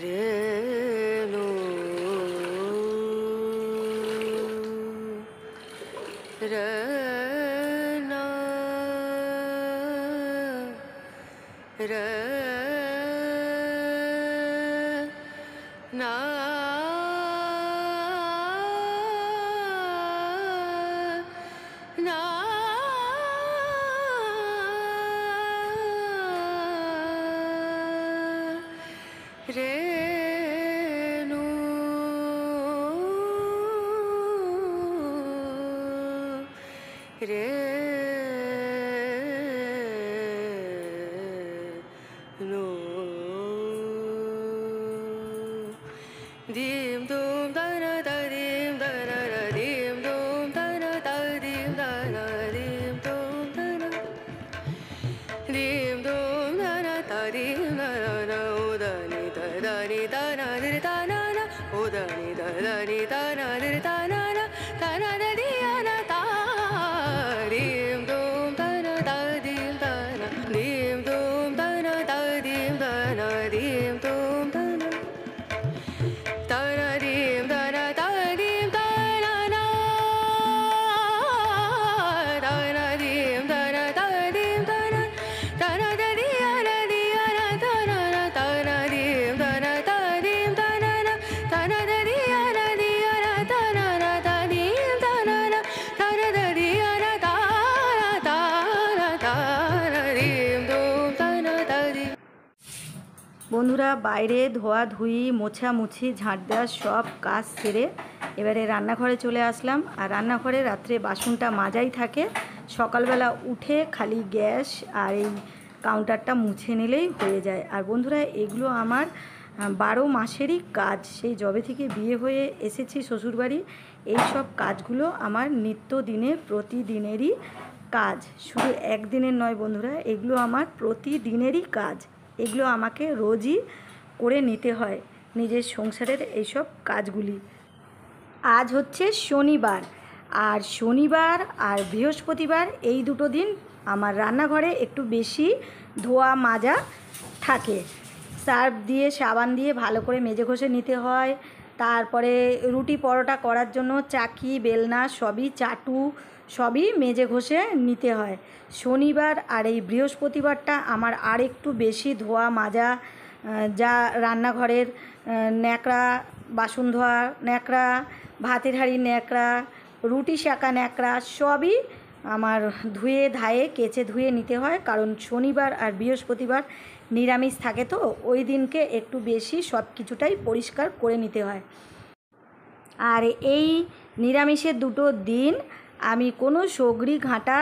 রেণু রনা রনা না রেণু রেণু dim dum da na da dim da na da dim dum da na da dim da na dim dum da na dim dum da na da dim da na o da ni da na di da na na o da ni da na di da na da di na da dim dum da na da dim da na dim dum da na da dim da na dim dum da na da na dim da na da dim da na na da na dim da na da dim da na da na da di na da na da na dim da na da dim da na na da na da di na da na da dim da na na da na da di na da dim dum da na da dim। বন্ধুরা, বাইরে ধোয়াধুয়ি মোছামুছি ঝাঁট দেওয়া সব কাজ সেরে এবারে রান্নাঘরে চলে আসলাম। আর রান্নাঘরে রাত্রে বাসনটা মাজাই থাকে, সকালবেলা উঠে খালি গ্যাস আর এই কাউন্টারটা মুছে নিলেই হয়ে যায়। আর বন্ধুরা, এগুলো আমার 12 মাসেরই কাজ। সেই যবে থেকে বিয়ে হয়ে এসেছি শ্বশুরবাড়ি, এই সব কাজগুলো আমার নিত্যদিনের প্রতিদিনেরই কাজ, শুধু একদিনের নয় বন্ধুরা, এগুলো আমার প্রতিদিনেরই কাজ। এগুলো আমাকে রোজই করে নিতে হয় নিজের সংসারের এইসব কাজগুলি। আজ হচ্ছে শনিবার, আর শনিবার আর বৃহস্পতিবার এই দুটো দিন আমার রান্নাঘরে একটু বেশি ধোয়া মাজা থাকে। সার্ফ দিয়ে সাবান দিয়ে ভালো করে মেজে ঘষে নিতে হয়। তারপরে রুটি পরোটা করার জন্য চাকি বেলনা সবই, চাটু সবই মেজে ঘষে নিতে হয়। শনিবার আর এই বৃহস্পতিবারটা আমার আর একটু বেশি ধোয়া মাজা, যা রান্নাঘরের ন্যাকড়া, বাসন ধোয়া ন্যাকড়া, ভাতের হাঁড়ি ন্যাকড়া, রুটি সেঁকা ন্যাকড়া সবই আমার ধুয়ে ধায়ে কেচে ধুয়ে নিতে হয়। কারণ শনিবার আর বৃহস্পতিবার নিরামিষ থাকে, তো ওই দিনকে একটু বেশি সব কিছুটাই পরিষ্কার করে নিতে হয়। আর এই নিরামিষের দুটো দিন আমি কোনো সগড়ি ঘাঁটা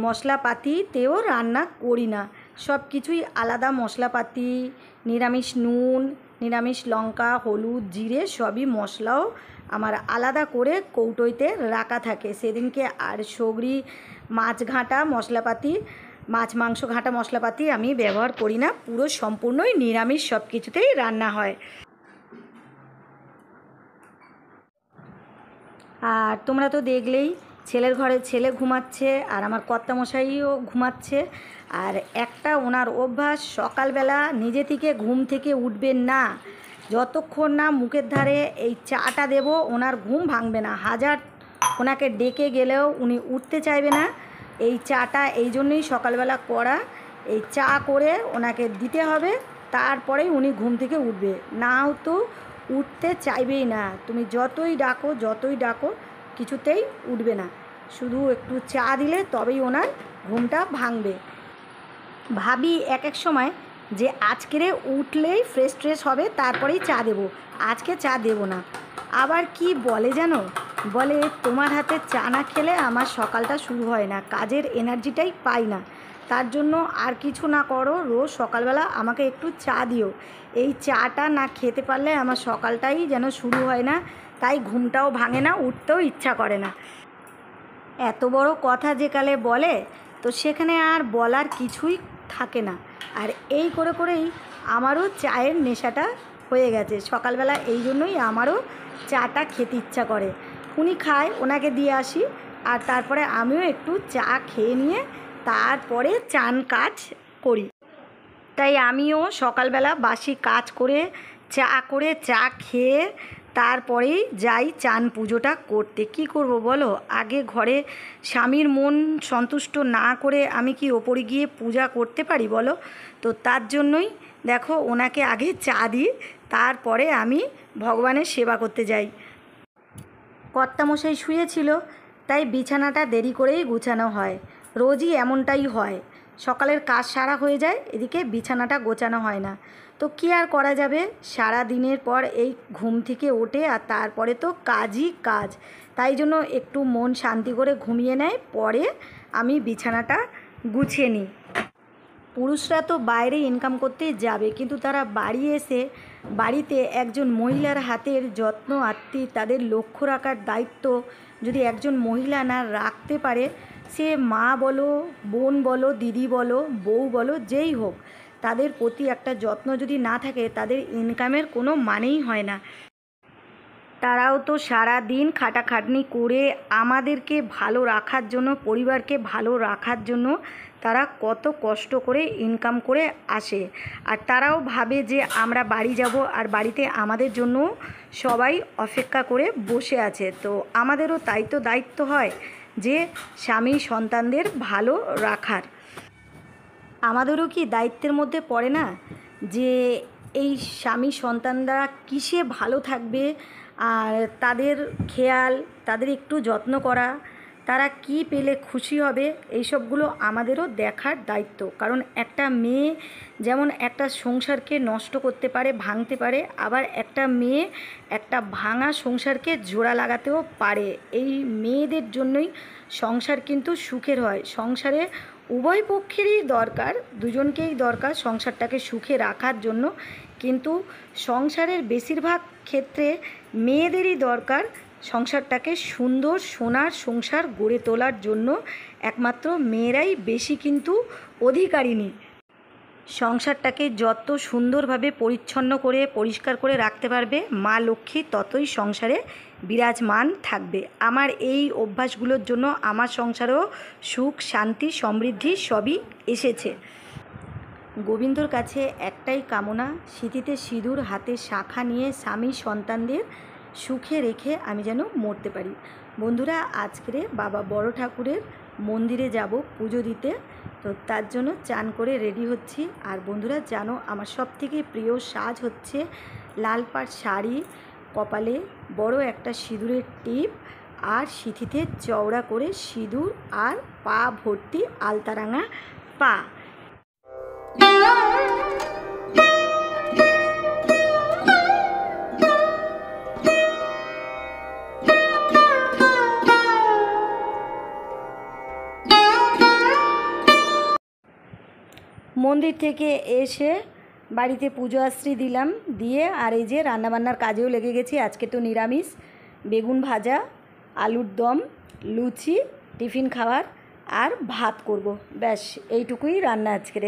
মশলাপাতিতেও রান্না করি না। সব কিছুই আলাদা মশলাপাতি, নিরামিষ নুন, নিরামিষ লঙ্কা, হলুদ, জিরে সবই মশলাও আমার আলাদা করে কৌটোইতে রাখা থাকে সেদিনকে। আর সগড়ি মাছ ঘাঁটা মশলাপাতি, মাছ মাংস ঘাঁটা মশলাপাতি আমি ব্যবহার করি না, পুরো সম্পূর্ণই নিরামিষ সব কিছুতেই রান্না হয়। আর তোমরা তো দেখলেই, ছেলের ঘরে ছেলে ঘুমাচ্ছে আর আমার কর্তামশাইও ঘুমাচ্ছে। আর একটা ওনার অভ্যাস, সকালবেলা নিজে থেকে ঘুম থেকে উঠবেন না, যতক্ষণ না মুখের ধারে এই চাটা দেব ওনার ঘুম ভাঙবে না। হাজার ওনাকে ডেকে গেলেও উনি উঠতে চাইবে না। এই চাটা এই জন্যই সকালবেলা করা, এই চা করে ওনাকে দিতে হবে, তারপরেই উনি ঘুম থেকে উঠবে, নাও তো উঠতে চাইবেই না। তুমি যতই ডাকো কিছুতেই উঠবে না, শুধু একটু চা দিলে তবেই ওনার ঘুমটা ভাঙবে। ভাবি এক এক সময় যে আজকেরে উঠলেই ফ্রেশ হবে তারপরেই চা দেব, আজকে চা দেব না। আবার কি বলে জানো, বলে তোমার হাতে চা না খেলে আমার সকালটা শুরু হয় না, কাজের এনার্জিটাই পাই না। তার জন্য আর কিছু না করো, রোজ সকালবেলা আমাকে একটু চা দিও। এই চাটা না খেতে পারলে আমার সকালটাই যেন শুরু হয় না, তাই ঘুমটাও ভাঙে না, উঠতেও ইচ্ছা করে না। এত বড় কথা যে কালে বলে, তো সেখানে আর বলার কিছুই থাকে না। আর এই করেই আমারও চায়ের নেশাটা হয়ে গেছে সকালবেলা, এই জন্যই আমারও চাটা খেতে ইচ্ছা করে। উনি খায়, ওনাকে দিয়ে আসি, আর তারপরে আমিও একটু চা খেয়ে নিয়ে তারপরে চান কাজ করি। তাই আমিও সকালবেলা বাসি কাজ করে চা করে চা খেয়ে তারপরেই যাই চান পুজোটা করতে। কি করব বলো, আগে ঘরে স্বামীর মন সন্তুষ্ট না করে আমি কি ওপরে গিয়ে পূজা করতে পারি বলো? তো তার জন্যই দেখো ওনাকে আগে চা দিই, তারপরে আমি ভগবানের সেবা করতে যাই। কর্তামশাই শুয়েছিল, তাই বিছানাটা দেরি করেই গুছানো হয়। রোজই এমনটাই হয়, সকালের কাজ সারা হয়ে যায়, এদিকে বিছানাটা গোছানো হয় না। তো কী আর করা যাবে, সারা দিনের পর এই ঘুম থেকে ওঠে আর তারপরে তো কাজই কাজ। তাই জন্য একটু মন শান্তি করে ঘুমিয়ে নেয়, পরে আমি বিছানাটা গুছিয়ে নিই। পুরুষরা তো বাইরে ইনকাম করতেই যাবে, কিন্তু তারা বাড়ি এসে বাড়িতে একজন মহিলার হাতের যত্ন আত্মি তাদের লক্ষ্য রাখার দায়িত্ব যদি একজন মহিলা না রাখতে পারে, সে মা বলো, বোন বলো, দিদি বলো, বউ বলো, যেই হোক, তাদের প্রতি একটা যত্ন যদি না থাকে, তাদের ইনকামের কোনো মানেই হয় না। তারাও তো সারা দিন খাটাখাটনি করে আমাদেরকে ভালো রাখার জন্য, পরিবারকে ভালো রাখার জন্য তারা কত কষ্ট করে ইনকাম করে আসে। আর তারাও ভাবে যে আমরা বাড়ি যাব আর বাড়িতে আমাদের জন্য সবাই অপেক্ষা করে বসে আছে। তো আমাদেরও তাই তো দায়িত্ব হয় যে স্বামী সন্তানদের ভালো রাখার। আমাদেরও কি দায়িত্বের মধ্যে পড়ে না যে এই স্বামী সন্তানরা কিসে ভালো থাকবে আর তাদের খেয়াল, তাদের একটু যত্ন করা, তারা কি পেলে খুশি হবে, এইসবগুলো আমাদেরও দেখার দায়িত্ব। কারণ একটা মেয়ে যেমন একটা সংসারকে নষ্ট করতে পারে, ভাঙতে পারে, আবার একটা মেয়ে একটা ভাঙা সংসারকে জোড়া লাগাতেও পারে। এই মেয়েদের জন্যই সংসার কিন্তু সুখের হয়। সংসারে উভয় পক্ষেরই দরকার, দুজনকেই দরকার সংসারটাকে সুখে রাখার জন্য, কিন্তু সংসারের বেশিরভাগ ক্ষেত্রে মেয়েদেরই দরকার সংসারটাকে সুন্দর সোনার সংসার গড়ে তোলার জন্য। একমাত্র মেয়েরাই বেশি কিন্তু অধিকারিণী। সংসারটাকে যত সুন্দরভাবে পরিচ্ছন্ন করে পরিষ্কার করে রাখতে পারবে, মা লক্ষ্মী ততই সংসারে বিরাজমান থাকবে। আমার এই অভ্যাসগুলোর জন্য আমার সংসারেও সুখ, শান্তি, সমৃদ্ধি সবই এসেছে। গোবিন্দর কাছে একটাই কামনা, সিঁথিতে সিঁদুর, হাতে শাখা নিয়ে স্বামী সন্তানদের সুখে রেখে আমি যেন মরতে পারি। বন্ধুরা, আজকে বাবা বড় ঠাকুরের মন্দিরে যাব পুজো দিতে, তো তার জন্য চান করে রেডি হচ্ছি। আর বন্ধুরা জানো, আমার সবথেকে প্রিয় সাজ হচ্ছে লাল পাড় শাড়ি, কপালে বড় একটা সিঁদুরের টিপ, আর সিঁথিতে চওড়া করে সিঁদুর, আর পা ভর্তি আলতারাঙা পা। মন্দির থেকে এসে বাড়িতে পুজো আশ্রী দিলাম, দিয়ে আর এই যে রান্নাবান্নার কাজেও লেগে গেছি। আজকে তো নিরামিষ, বেগুন ভাজা, আলুর দম, লুচি, টিফিন খাবার আর ভাত করব, ব্যাস এইটুকুই রান্না আজকের।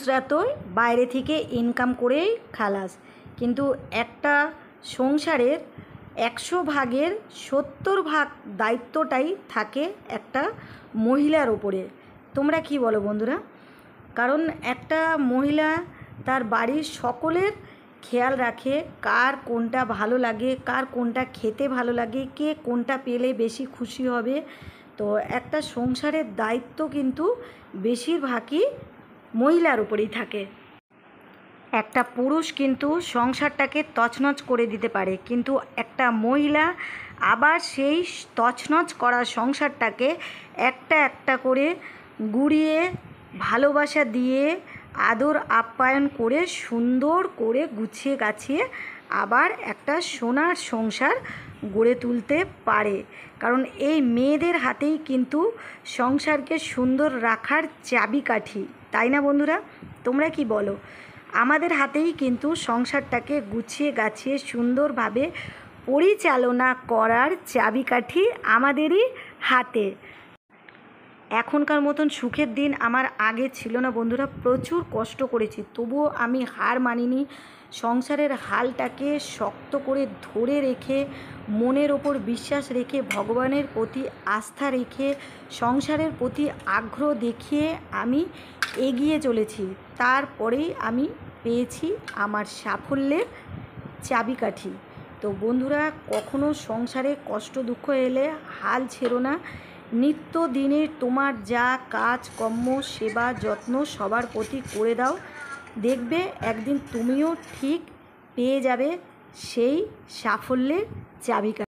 পুরুষরা তো বাইরে থেকে ইনকাম করেই খালাস, কিন্তু একটা সংসারের 100 ভাগের 70 ভাগ দায়িত্বটাই থাকে একটা মহিলার ওপরে। তোমরা কি বলো বন্ধুরা? কারণ একটা মহিলা তার বাড়ির সকলের খেয়াল রাখে, কার কোনটা ভালো লাগে, কার কোনটা খেতে ভালো লাগে, কে কোনটা পেলে বেশি খুশি হবে। তো একটা সংসারের দায়িত্ব কিন্তু বেশিরভাগই মহিলার উপরেই থাকে। একটা পুরুষ কিন্তু সংসারটাকে তছনছ করে দিতে পারে, কিন্তু একটা মহিলা আবার সেই তছনছ করা সংসারটাকে একটা একটা করে গুড়িয়ে ভালোবাসা দিয়ে আদর আপ্যায়ন করে সুন্দর করে গুছিয়ে গাছিয়ে আবার একটা সোনার সংসার গড়ে তুলতে পারে। কারণ এই মেয়েদের হাতেই কিন্তু সংসারকে সুন্দর রাখার চাবিকাঠি, তাই না বন্ধুরা? তোমরা কি বলো? আমাদের হাতেই কিন্তু সংসারটাকে গুছিয়ে গাছিয়ে সুন্দরভাবে পরিচালনা করার চাবিকাঠি আমাদেরই হাতে। এখনকার মতন সুখের দিন আমার আগে ছিল না বন্ধুরা, প্রচুর কষ্ট করেছি, তবুও আমি হার মানিনি। সংসারের হালটাকে শক্ত করে ধরে রেখে, মনের ওপর বিশ্বাস রেখে, ভগবানের প্রতি আস্থা রেখে, সংসারের প্রতি আগ্রহ দেখিয়ে আমি এগিয়ে চলেছি। তারপরেই আমি পেয়েছি আমার সাফল্যের চাবিকাঠি। তো বন্ধুরা, কখনো সংসারে কষ্ট দুঃখ এলে হাল ছেড়ো না। নিত্য দিনে তোমার যা কাজ কর্ম সেবা যত্ন সবার প্রতি করে দাও, দেখবে একদিন তুমিও ঠিক পেয়ে যাবে সেই সাফল্যের চাবিকাঠি।